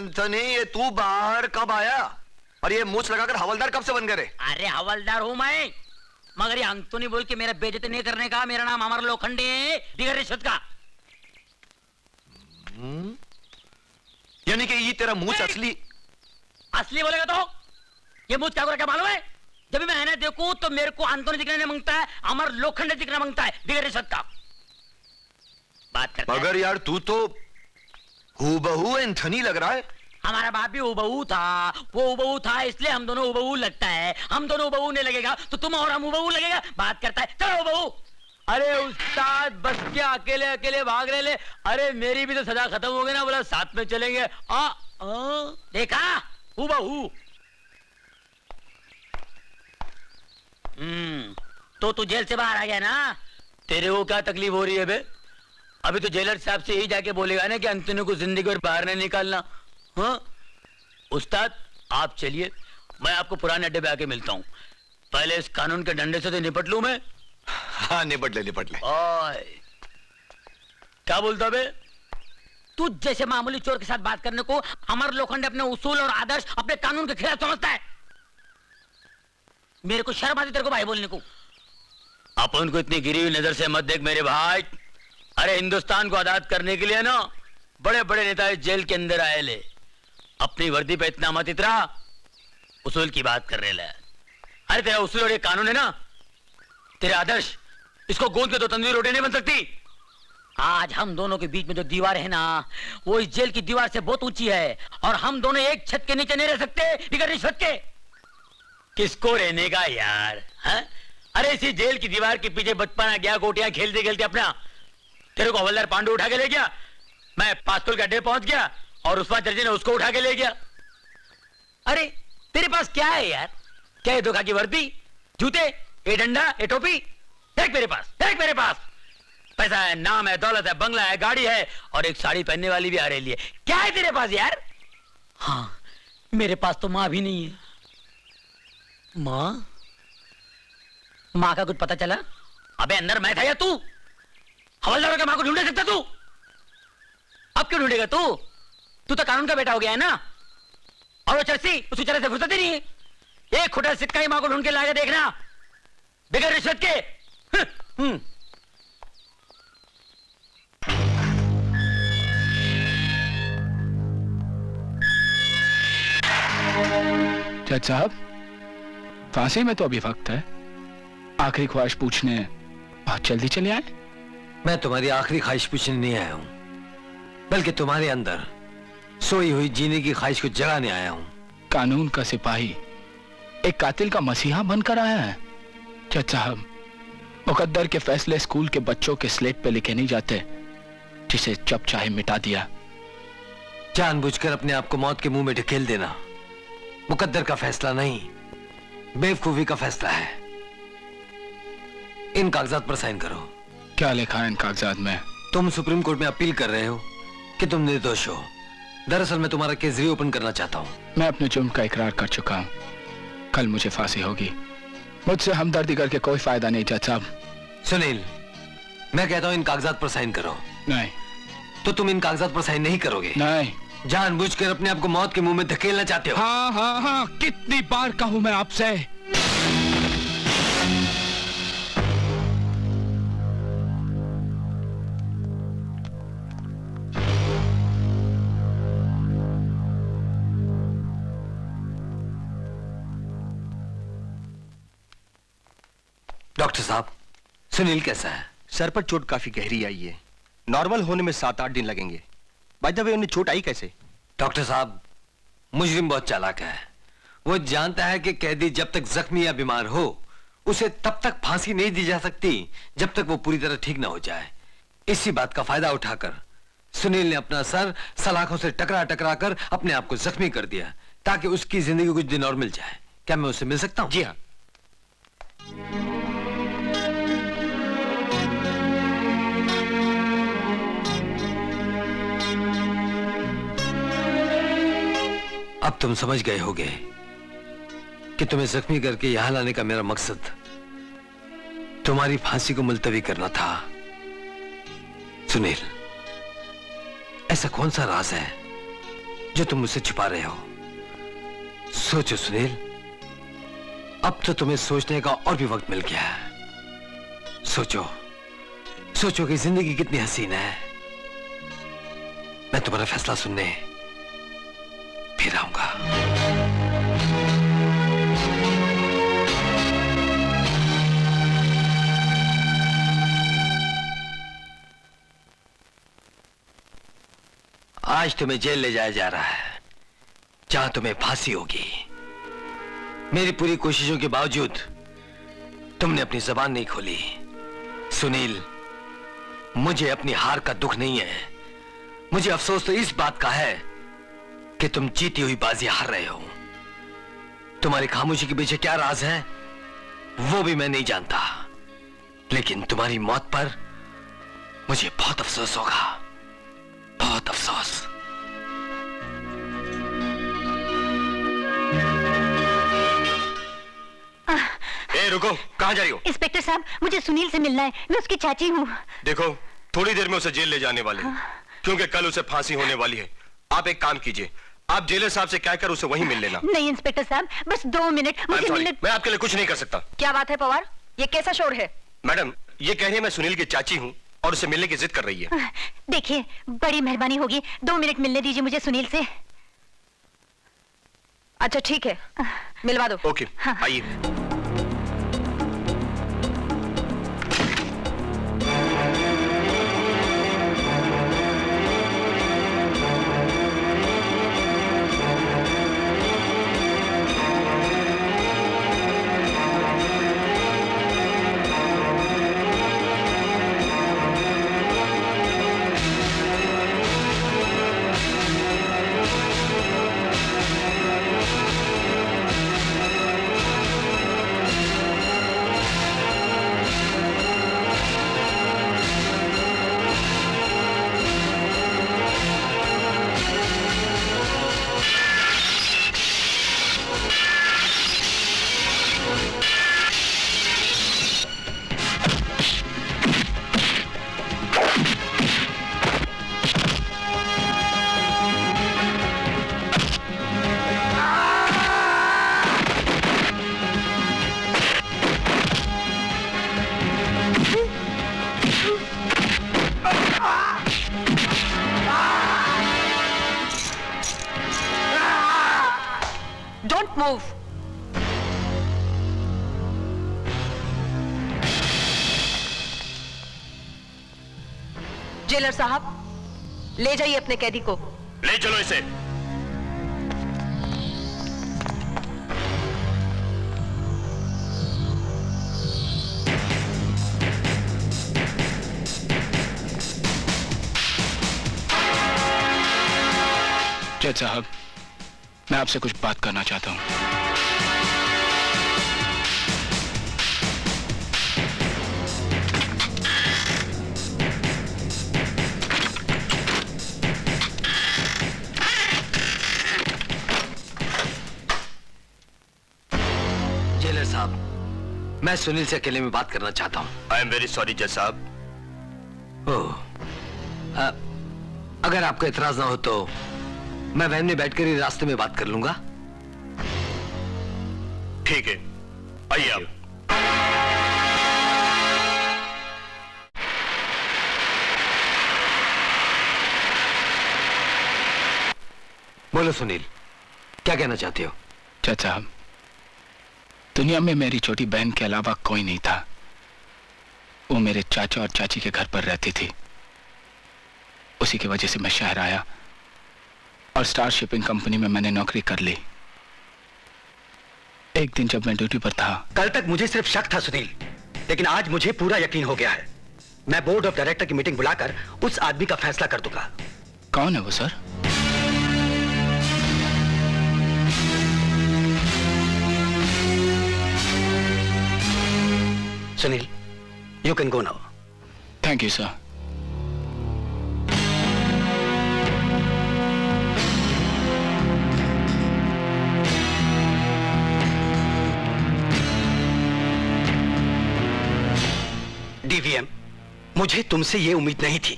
Anthony, ये तू बाहर कब आया? और ये मूछ लगाकर हवलदार कब से बन गए? अरे हवलदार हूँ मैं, मगर ये अंतोनी बोल के मेरा बेइज्जती नहीं करने का। मेरा नाम अमर लोखंडे है, बिगर रिश्वत का। यानी कि ये तेरा मूछ असली बोलेगा तो ये मूछ क्या क्या मालूम है? जब भी मैं आईना देखूं तो मेरे को अंतोनी दिखने नहीं मांगता है, अमर लोखंडे दिखना मांगता है, बिगर रिश्वत का। बात करता है। मगर यार तू तो हूबहू एंथनी लग रहा है। हमारा बाप भी उबहू था, वो उबहू था इसलिए हम दोनों उबहू लगता है। हम दोनों उबहू नहीं लगेगा तो तुम और हम उबहू लगेगा। बात करता है, चलो उबहू। अरे उस्ताद बस क्या अकेले अकेले भाग रहे ले। अरे मेरी भी तो सजा खत्म हो गई ना, बोला साथ में चलेंगे। देखा उबहू। तो तू जेल से बाहर आ गया ना? तेरे को क्या तकलीफ हो रही है बे? अभी तो जेलर साहब से यही जाके बोलेगा ना कि अंतोनी को जिंदगी और बाहर नहीं निकालना। हाँ उस्ताद आप चलिए, मैं आपको पुराने अड्डे पे आके मिलता हूँ। पहले इस कानून के डंडे से तो निपट लूं मैं। हाँ निपट ले निपट ले। ओए क्या बोलता बे? तू जैसे मामूली चोर के साथ बात करने को अमर लोखंडे अपने उसूल और आदर्श अपने कानून के खिलाफ समझता है। मेरे को शर्म आती तेरे को भाई बोलने को। अपन को इतनी गिरी हुई नजर से मत देख मेरे भाई। अरे हिंदुस्तान को आजाद करने के लिए ना बड़े बड़े नेता जेल के अंदर आए ले। अपनी वर्दी पे इतना मत इतरा, उसूल की बात कर रहे ले। अरे तेरा उसूल और ये कानून है ना, तेरे आदर्श, इसको गूंद के दो तंदूरी रोटी नहीं बन सकती। आज हम दोनों के बीच में जो दीवार है ना, वो इस जेल की दीवार से बहुत ऊंची है और हम दोनों एक छत के नीचे नहीं रह सकते बिगर रिश्वत के। किसको रहने का यार? है? अरे इसी जेल की दीवार के पीछे बचपन आ गया, गोटियां खेलते खेलते अपना। तेरे को हवलदार पांडु उठा के ले गया, मैं पास्तुल के अड्डे पहुंच गया और उस्मान चर्ची ने उसको उठा के ले गया। अरे तेरे पास क्या है यार? क्या है? धोखा की वर्दी, जूते, ये डंडा, ये टोपी? देख मेरे पास, देख मेरे पास पैसा है, नाम है, दौलत है, बंगला है, गाड़ी है और एक साड़ी पहनने वाली भी आ रही है। क्या है तेरे पास यार? हाँ मेरे पास तो माँ भी नहीं है। माँ? माँ का कुछ पता चला? अबे अंदर मैं था या तू? हवलदारों के माँ को ढूंढ सकता तू? अब क्यों ढूंढेगा तू? तू तो कानून का बेटा हो गया है ना। और वो चर्सी उस बेचारे से फुर्सत ही नहीं है। एक खोटा सिक्का ही माँ को ढूंढ के लाके देखना बिगर रिश्वत के। जज साहब, फांसी में तो अभी वक्त है। आखिरी ख्वाहिश पूछने बहुत जल्दी चले आए। मैं तुम्हारी आखिरी ख्वाहिश पूछने नहीं आया हूं, बल्कि तुम्हारे अंदर सोई हुई जीने की ख्वाहिश को जगाने आया हूं। कानून का सिपाही एक कातिल का मसीहा बनकर आया है। जज साहब, मुकद्दर के फैसले स्कूल के बच्चों के स्लेट पे लिखे नहीं जाते, जिसे जब चाहे मिटा दिया। जानबूझकर अपने आप को मौत के मुंह में ढकेल देना मुकद्दर का फैसला नहीं, बेवकूफी का फैसला है। इन कागजात पर साइन करो। क्या लिखा है इन कागजात में? तुम सुप्रीम कोर्ट में अपील कर रहे हो कि तुम निर्दोष हो। दरअसल मैं तुम्हारा केस रीओपन करना चाहता हूं। मैं अपने जुर्म का इकरार कर चुका हूं। कल मुझे फांसी होगी। मुझसे हमदर्दी करके कोई फायदा नहीं जज साहब। सुनील, मैं कहता हूं इन कागजात पर साइन करो। नहीं। तो तुम इन कागजात पर साइन नहीं करोगे? नहीं। जानबूझकर अपने आप को मौत के मुंह में धकेलना चाहते हो? हाँ हाँ हाँ, कितनी बार कहूं मैं आपसे। डॉक्टर साहब, सुनील कैसा है? सर पर चोट काफी गहरी आई है। नॉर्मल होने में 7-8 दिन लगेंगे। बाय द वे, उन्हें चोट आई कैसे? डॉक्टर साहब, मुजरिम बहुत चालाक है। वो जानता है कि कैदी जब तक जख्मी या बीमार हो, उसे तब तक फांसी नहीं दी जा सकती जब तक वो पूरी तरह ठीक ना हो जाए। इसी बात का फायदा उठाकर सुनील ने अपना सर सलाखों से टकरा टकरा कर अपने आप को जख्मी कर दिया, ताकि उसकी जिंदगी कुछ दिन और मिल जाए। क्या मैं उससे मिल सकता हूं? जी हाँ। अब तुम समझ गए होगे कि तुम्हें जख्मी करके यहां लाने का मेरा मकसद तुम्हारी फांसी को मुलतवी करना था। सुनील, ऐसा कौन सा राज है जो तुम मुझसे छुपा रहे हो। सोचो सुनील, अब तो तुम्हें सोचने का और भी वक्त मिल गया है। सोचो, सोचो कि जिंदगी कितनी हसीन है। मैं तुम्हारा फैसला सुनने फिर आऊंगा। आज तुम्हें जेल ले जाया जा रहा है, जहां तुम्हें फांसी होगी। मेरी पूरी कोशिशों के बावजूद तुमने अपनी जबान नहीं खोली। सुनील, मुझे अपनी हार का दुख नहीं है, मुझे अफसोस तो इस बात का है कि तुम जीती हुई बाजी हार रहे हो। तुम्हारी खामोशी के पीछे क्या राज है वो भी मैं नहीं जानता, लेकिन तुम्हारी मौत पर मुझे बहुत अफसोस होगा, बहुत अफसोस। ए रुको, कहां जा रही हो? इंस्पेक्टर साहब, मुझे सुनील से मिलना है, मैं उसकी चाची हूँ। देखो, थोड़ी देर में उसे जेल ले जाने वाले हैं, क्योंकि कल उसे फांसी होने वाली है। आप एक काम कीजिए, आप जेलर साहब से कहकर उसे वहीं मिल लेना। नहीं इंस्पेक्टर साहब, बस 2 मिनट I'm मुझे sorry, मिलने। मैं आपके लिए कुछ नहीं कर सकता। क्या बात है पवार, ये कैसा शोर है? मैडम, ये कह रही है मैं सुनील की चाची हूँ और उसे मिलने की जिद कर रही है। देखिए, बड़ी मेहरबानी होगी, 2 मिनट मिलने दीजिए मुझे सुनील से। अच्छा ठीक है, मिलवा दो। ओके, आइए। Don't move. जेलर साहब, ले जाइए अपने कैदी को। ले चलो इसे। जज साहब, मैं आपसे कुछ बात करना चाहता हूं। जेलर साहब, मैं सुनील से अकेले में बात करना चाहता हूं। आई एम वेरी सॉरी जज साहब। ओह, अगर आपको इतराज ना हो तो मैं वैन में बैठकर ही रास्ते में बात कर लूंगा। ठीक है, आइए आप। बोलो सुनील, क्या कहना चाहते हो? जज साहब, दुनिया में मेरी छोटी बहन के अलावा कोई नहीं था। वो मेरे चाचा और चाची के घर पर रहती थी। उसी की वजह से मैं शहर आया और स्टार शिपिंग कंपनी में मैंने नौकरी कर ली। एक दिन जब मैं ड्यूटी पर था, कल तक मुझे सिर्फ शक था सुनील, लेकिन आज मुझे पूरा यकीन हो गया है। मैं बोर्ड ऑफ डायरेक्टर की मीटिंग बुलाकर उस आदमी का फैसला कर दूंगा। कौन है वो sir? Sunil, you can go now. Thank you sir. DVM, मुझे तुमसे यह उम्मीद नहीं थी।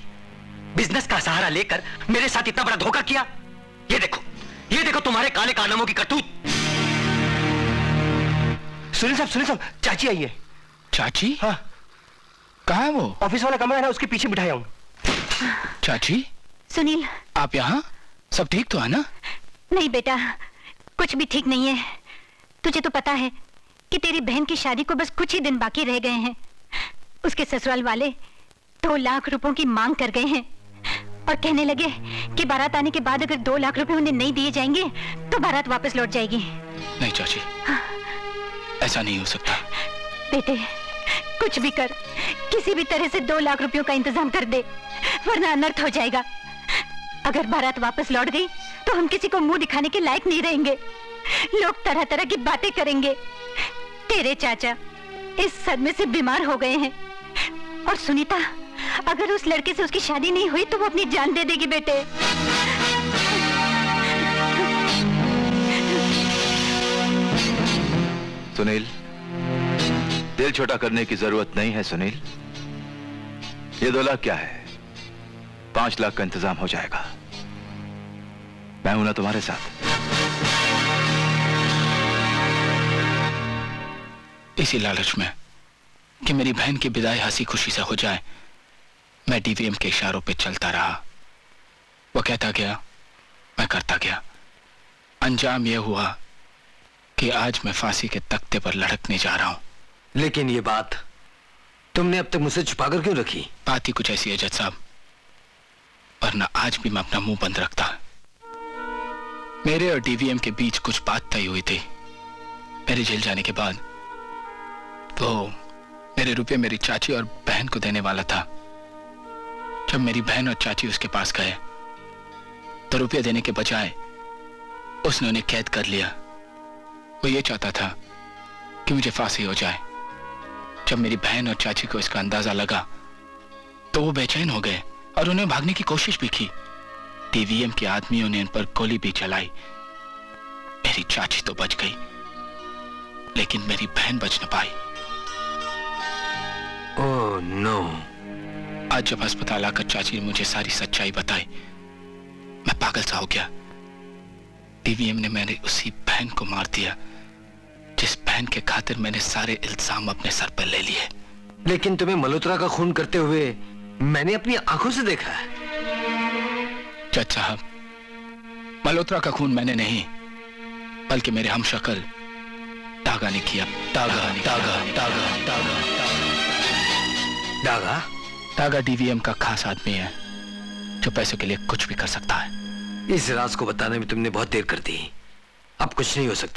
बिजनेस का सहारा लेकर मेरे साथ इतना बड़ा धोखा किया। ये देखो, ये देखो तुम्हारे काले कारनामों की करतूत। सुनील साहब, चाची आई है। चाची? हाँ, कहाँ है वो? ऑफिस वाला कमरा है ना, उसके पीछे बिठाया हूँ। चाची, सुनील, आप यहाँ? सब ठीक तो है ना? नहीं बेटा, कुछ भी ठीक नहीं है। तुझे तो पता है कि तेरी बहन की शादी को बस कुछ ही दिन बाकी रह गए हैं। उसके ससुराल वाले 2 लाख रुपयों की मांग कर गए हैं और कहने लगे कि बारात आने के बाद अगर 2 लाख रुपए उन्हें नहीं दिए जाएंगे तो बारात वापस लौट जाएगी। नहीं चाची, ऐसा नहीं हो सकता। बेटे, कुछ भी कर, किसी भी तरह से 2 लाख रुपयों का इंतजाम कर दे, वरना अनर्थ हो जाएगा। अगर बारात वापस लौट गई तो हम किसी को मुंह दिखाने के लायक नहीं रहेंगे। लोग तरह तरह की बातें करेंगे। तेरे चाचा इस सदमे से बीमार हो गए हैं और सुनीता, अगर उस लड़के से उसकी शादी नहीं हुई तो वो अपनी जान दे देगी बेटे। सुनील, दिल छोटा करने की जरूरत नहीं है सुनील। ये 2 लाख क्या है? 5 लाख का इंतजाम हो जाएगा। मैं हूं ना तुम्हारे साथ। इसी लालच में कि मेरी बहन की विदाई हंसी खुशी से हो जाए, मैं डीवीएम के इशारों पे चलता रहा। वो कहता गया, मैं करता गया। अंजाम यह हुआ कि आज मैं फांसी के तख्ते पर लड़कने जा रहा हूं। लेकिन ये बात तुमने अब तक मुझसे छुपाकर क्यों रखी? बात ही कुछ ऐसी है जज साहब, वरना आज भी मैं अपना मुंह बंद रखता। मेरे और डीवीएम के बीच कुछ बात तय हुई थी। मेरे जेल जाने के बाद वो मेरे रुपए मेरी चाची और बहन को देने वाला था। जब मेरी बहन और चाची उसके पास गए तो रुपये देने के बजाय उसने उन्हें कैद कर लिया। वो ये चाहता था कि मुझे फांसी हो जाए। जब मेरी बहन और चाची को इसका अंदाजा लगा तो वो बेचैन हो गए और उन्हें भागने की कोशिश भी की। डीवीएम के आदमियों ने उन पर गोली भी चलाई। मेरी चाची तो बच गई, लेकिन मेरी बहन बच न पाई। Oh no. आज जब अस्पताल आकर चाची ने मुझे सारी सच्चाई बताई, मैं पागल सा हो गया। डीवीएम ने मेरी उसी बहन को मार दिया जिस बहन के खातिर मैंने सारे इल्जाम अपने सर पर ले लिए। लेकिन तुम्हें मल्होत्रा का खून करते हुए मैंने अपनी आंखों से देखा है। जज साहब, मल्होत्रा का खून मैंने नहीं, बल्कि मेरे हमशक्ल डागा ने किया। डागा डीवीएम का खास आदमी है जो पैसों के लिए कुछ भी कर सकता है। इस राज को बताने में तुमने बहुत देर कर दी। अब कुछ नहीं हो सकता।